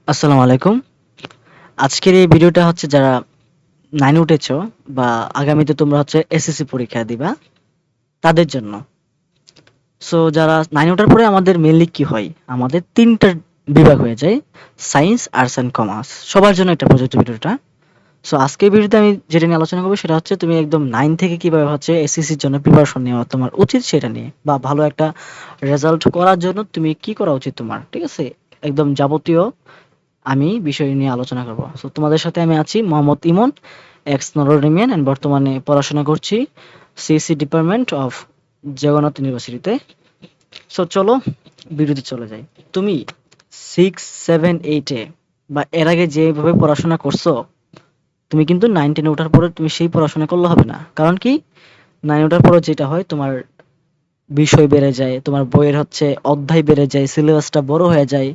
আসসালামু আলাইকুম। আজকের এই ভিডিওটা হচ্ছে যারা 9 উঠেছো বা আগামীতে তোমরা হচ্ছে এসএসসি পরীক্ষা দিবা তাদের জন্য। সো যারা 9 ওঠার পরে আমাদের মেইনলি কি হয়? আমাদের ৩টা বিভাগ হয়ে যায়। Science, arts and commerce. সবার জন্য এটা প্রযোজ্য ভিডিওটা। সো আজকের ভিডিওতে আমি যেটা নিয়ে আলোচনা করব সেটা হচ্ছে তুমি একদম 9 থেকে কিভাবে হচ্ছে এসএসসির জন্য প্রিপারেশন নেওয়া তোমার উচিত সেটা নিয়ে বা ভালো একটা রেজাল্ট করার জন্য তুমি কি করা উচিত তোমার। ঠিক আছে? একদম যাবতীয় আমি বিষয় নিয়ে আলোচনা করব। সো তোমাদের সাথে আমি আছি মোহাম্মদ ইমন, এক্স নরোরিমিয়ান এন্ড বর্তমানে পড়াশোনা করছি সিএসসি ডিপার্টমেন্ট অফ জগন্নাথ ইউনিভার্সিটিতে। সো চলো ভিডিওতে চলে যাই। তুমি 6, 7, 8 এ বা এর আগে যেভাবে পড়াশোনা করছো তুমি কিন্তু 9, 10 এ ওঠার পরে তুমি সেই পড়াশোনা করলে হবে না। কারণ কি 9 ওঠার পরে যেটা হয় তোমার বিষয় বেড়ে যায়, তোমার বইয়ের হচ্ছে অধ্যায় বেড়ে যায়, সিলেবাসটা বড় হয়ে যায়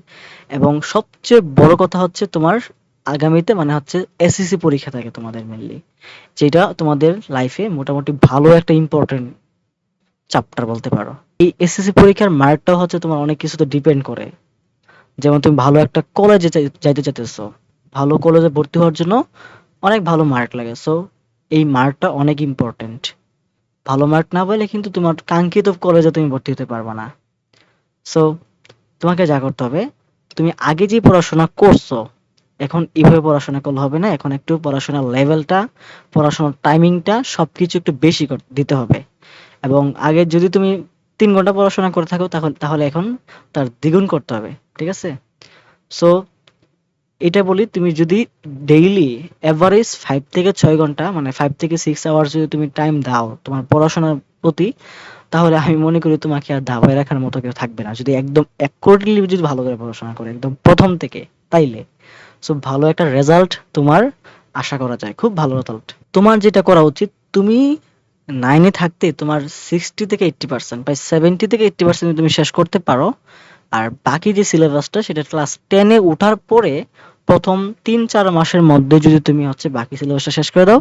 এবং সবচেয়ে বড় কথা হচ্ছে তোমার আগামীতে মানে হচ্ছে এসএসসি পরীক্ষা থাকে তোমাদের মেইনলি। যেটা তোমাদের লাইফে মোটামুটি ভালো একটা ইম্পোর্টেন্ট চ্যাপ্টার বলতে পারো। এই এসএসসি পরীক্ষার মার্কটাও হচ্ছে তোমার অনেক কিছুতে ডিপেন্ড করে। যেমন তুমি ভালো একটা কলেজে যাইতে চাইতেছো। ভালো কলেজে ভর্তি হওয়ার জন্য অনেক ভালো মার্ক লাগে। সো এই মার্কটা অনেক ইম্পোর্টেন্ট। ভালো মার্ক না পেলে কিন্তু তোমার কাঙ্ক্ষিত কলেজে তুমি ভর্তি হতে পারবা না। সো তোমাকে যা করতে হবে, তুমি আগে যে পড়াশোনা করছো, এখন এভাবে পড়াশোনা করলে হবে না। এখন একটু পড়াশোনার লেভেলটা, পড়াশোনার টাইমিংটা সবকিছু একটু বেশি দিতে হবে। এবং আগে যদি তুমি ৩ ঘন্টা পড়াশোনা করে থাকো তাহলে এখন তার দ্বিগুণ করতে হবে। ঠিক আছে? সো এটা বলি তুমি যদি ডেইলি এভারেজ ৫ থেকে ৬ ঘন্টা মানে ৫ থেকে ৬ আওয়ার্স যদি তুমি টাইম দাও তোমার পড়াশোনার প্রতি, তাহলে আমি মনে করি তোমাকে আর দাবায় রাখার মতো কেউ থাকবে না। যদি একদম অ্যাকর্ডিংলি যদি ভালো করে পড়াশোনা করে একদম ১ম থেকে তাইলে। সো ভালো একটা রেজাল্ট তোমার আশা করা যায়। খুব ভালো রেজাল্ট। তোমার যেটা করা উচিত তুমি 9 এ থাকতে তোমার 60 থেকে 80% প্রায় 70 থেকে 80% যদি তুমি শেষ করতে পারো, আর বাকি যে সিলেবাসটা সেটা ক্লাস 10 এ উঠার পরে প্রথম ৩-৪ মাসের মধ্যে যদি তুমি হচ্ছে বাকি সিলেবাসটা শেষ করে দাও,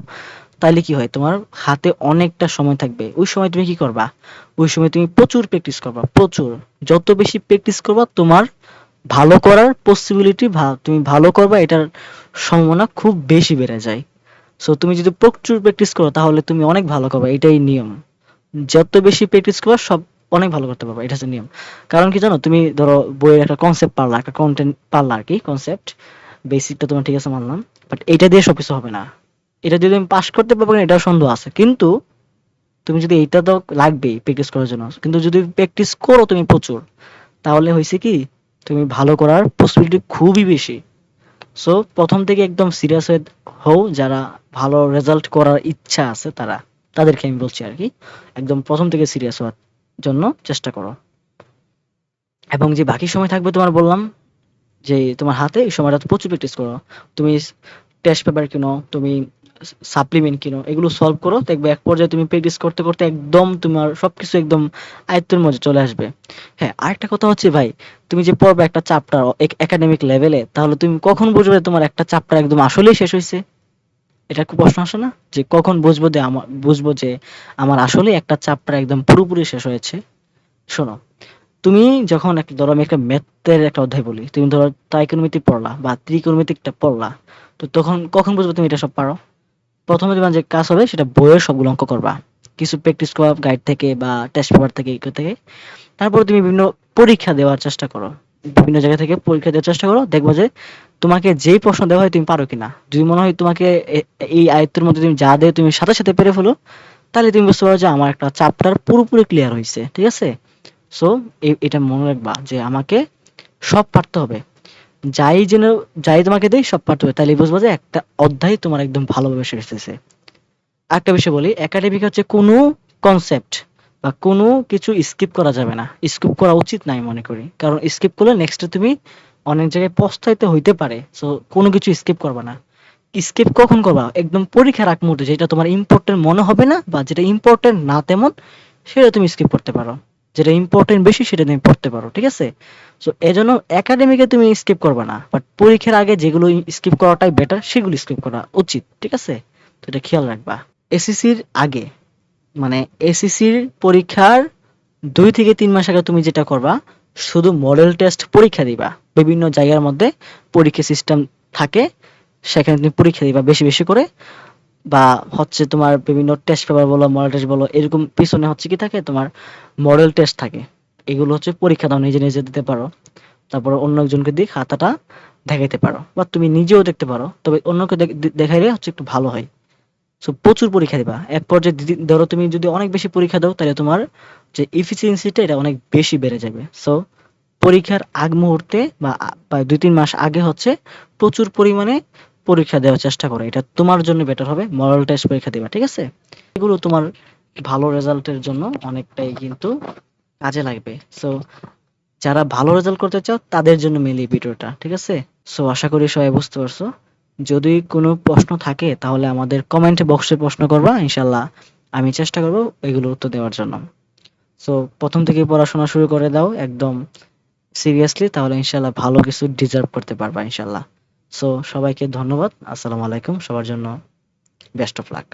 তাইলে কি হয় তোমার হাতে অনেকটা সময় থাকবে। ওই সময় তুমি কি করবা? ওই সময় তুমি প্রচুর প্র্যাকটিস করবা, প্রচুর। যত বেশি প্র্যাকটিস করবা তোমার ভালো করার পসিবিলিটি তুমি ভালো করবা এটার সম্ভাবনা খুব বেশি বেড়ে যায়। সো তুমি যদি প্রচুর প্র্যাকটিস করো তাহলে তুমি অনেক ভালো করবা। এটাই নিয়ম। যত বেশি প্র্যাকটিস করবা সব অনেক ভালো করতে পারবা। এটা হচ্ছে নিয়ম। কারণ কি জানো? তুমি ধরো বইয়ের একটা কনসেপ্ট পারলা, একটা কনটেন্ট পারলা আরকি কনসেপ্ট। বেসিকটা তোমার ঠিক আছে মানলাম। বাট এটা দিয়ে সবকিছু হবে না। এটা দিয়ে তুমি পাস করতে পারবে না এটাও সন্দেহ আছে। কিন্তু তুমি যদি এইটা তো লাগবেই প্র্যাকটিস করার জন্য। কিন্তু যদি প্র্যাকটিস করো তুমি প্রচুর, তাহলে হইছে কি তুমি ভালো করার পসিবিলিটি খুবই বেশি। সো ১ম থেকে একদম সিরিয়াস হয়ে হও যারা ভালো রেজাল্ট করার ইচ্ছা আছে তারা। তাদেরকে আমি বলছি আরকি। একদম ১ম থেকে সিরিয়াস হওয়ার জন্য চেষ্টা করো। এবং যে বাকি সময় থাকবে তোমার বললাম যে তোমার হাতে এই সময়টাতে প্রচুর প্র্যাকটিস করো। তুমি টেস্ট পেপার কিনো, তুমি সাপ্লিমেন্ট কিনো, এগুলো সলভ করো। দেখবে এক পর্যায়ে তুমি প্র্যাকটিস করতে, করতে একদম তোমার সবকিছু একদম আয়ত্তের মধ্যে চলে আসবে। হ্যাঁ, আরেকটা কথা হচ্ছে ভাই, তুমি যে পড়বে একটা চ্যাপ্টার একাডেমিক লেভেলে, তাহলে তুমি কখন বুঝবে তোমার একটা চ্যাপ্টার একদম আসলেই শেষ হইছে? এটা খুব প্রশ্ন আসে না? যে কখন বুঝবো যে আমার আসলেই একটা চ্যাপ্টার একদম পুরোপুরি শেষ হয়েছে? শোনো, তুমি যখন একটা ধরো আমি একটা ম্যাথের একটা অধ্যায় বলি, তুমি ধরো ত্রিকোণমিতি পড়লা বা ত্রিকোণমিতিকটা পড়লা, তো তখন কখন বুঝবে তুমি এটা সব পারো? ১ম এ তোমার যে কাজ হবে সেটা বইয়ের সবগুলো অঙ্ক করবা। কিছু প্র্যাকটিস করবা গাইড থেকে বা টেস্ট পেপার থেকে এগুলো থেকে। তারপরে তুমি বিভিন্ন পরীক্ষা দেওয়ার চেষ্টা করো। বিভিন্ন জায়গা থেকে পরীক্ষা দেওয়ার চেষ্টা করো। দেখবা যে তোমাকে যেই প্রশ্ন দেওয়া হয় তুমি পারো কিনা। যদি মনে হয় তোমাকে এই আয়ত্তের মধ্যে তুমি যা দেয় তুমি সাথে, সাথে পেরে ফেলো, তাহলে তুমি বুঝতে পারো যে আমার একটা চ্যাপ্টার পুরোপুরি ক্লিয়ার হইছে। ঠিক আছে? সো এটা মনে রাখবা যে আমাকে সব পারতে হবে। যাই যেন যাই তোমাকে দেই সব পারতে হবে। তাইলে বুঝবা যে একটা অধ্যায় তোমার একদম ভালোভাবে শেষ হইতেছে। আরেকটা বিষয় বলি, একাডেমিক হচ্ছে কোনো কনসেপ্ট বা কোনো কিছু স্কিপ করা যাবে না। স্কিপ করা উচিত না আমি মনে করি। কারণ স্কিপ করলে নেক্সট এ তুমি অনেক জায়গায় পস্তাইতে হইতে পারে। সো কোনো কিছু স্কিপ করবা না। স্কিপ কখন করবা? একদম পরীক্ষার আগ মুহূর্তে যেটা তোমার ইম্পোর্টেন্ট মনে হবে না বা যেটা ইম্পোর্টেন্ট না তেমন, সেটা তুমি স্কিপ করতে পারো। যেটা ইম্পোর্টেন্ট বেশি সেটা তুমি পড়তে পারো। ঠিক আছে? সো এজন্য একাডেমিকে তুমি স্কিপ করবা না। বাট পরীক্ষার আগে যেগুলো স্কিপ করাটাই বেটার সেগুলো স্কিপ করা উচিত। ঠিক আছে? তো এটা খেয়াল রাখবা। এসএসসির আগে মানে এসএসসির পরীক্ষার ২ থেকে ৩ মাস আগে তুমি যেটা করবা শুধু মডেল টেস্ট পরীক্ষা দিবা। বিভিন্ন জায়গার মধ্যে পরীক্ষা সিস্টেম থাকে, সেখানে তুমি পরীক্ষা দিবা বেশি বেশি করে। বা হচ্ছে তোমার বিভিন্ন টেস্ট পেপার বলো, মডেল টেস্ট বলো, এরকম পিছনে হচ্ছে কি থাকে তোমার মডেল টেস্ট থাকে। এগুলো হচ্ছে পরীক্ষা দাও, নিজে নিজে দিতে পারো। তারপর অন্য একজনকে দিয়ে খাতাটা দেখাইতে পারো, বা তুমি নিজেও দেখতে পারো, তবে অন্যকে দেখাইলে হচ্ছে একটু ভালো হয়। সো প্রচুর পরীক্ষা দিবা এক পর্যায়ে। ধরো তুমি যদি অনেক বেশি পরীক্ষা দাও, তাহলে তোমার যে এফিসিয়েন্সিটা এটা অনেক বেশি বেড়ে যাবে। সো পরীক্ষার আগ মুহূর্তে বা ২-৩ মাস আগে হচ্ছে প্রচুর পরিমাণে পরীক্ষা দেওয়ার চেষ্টা করো। এটা তোমার জন্য বেটার হবে। মডেল টেস্ট পরীক্ষা দিবা, ঠিক আছে? এগুলো তোমার ভালো রেজাল্টের জন্য অনেকটাই কিন্তু কাজে লাগবে। সো যারা ভালো রেজাল্ট করতে চাও তাদের জন্য মেইনলি এই ভিডিওটা, ঠিক আছে? সো আশা করি সবাই বুঝতে পারছো। যদি কোনো প্রশ্ন থাকে তাহলে আমাদের কমেন্ট বক্সে প্রশ্ন করবা, ইনশাল্লাহ আমি চেষ্টা করব এগুলোর উত্তর দেওয়ার জন্য। সো প্রথম থেকেই পড়াশোনা শুরু করে দাও একদম সিরিয়াসলি, তাহলে ইনশাল্লাহ ভালো কিছু ডিজার্ভ করতে পারবা ইনশাল্লাহ। সো সবাইকে ধন্যবাদ। আসসালামু আলাইকুম। সবার জন্য বেস্ট অফ লাক।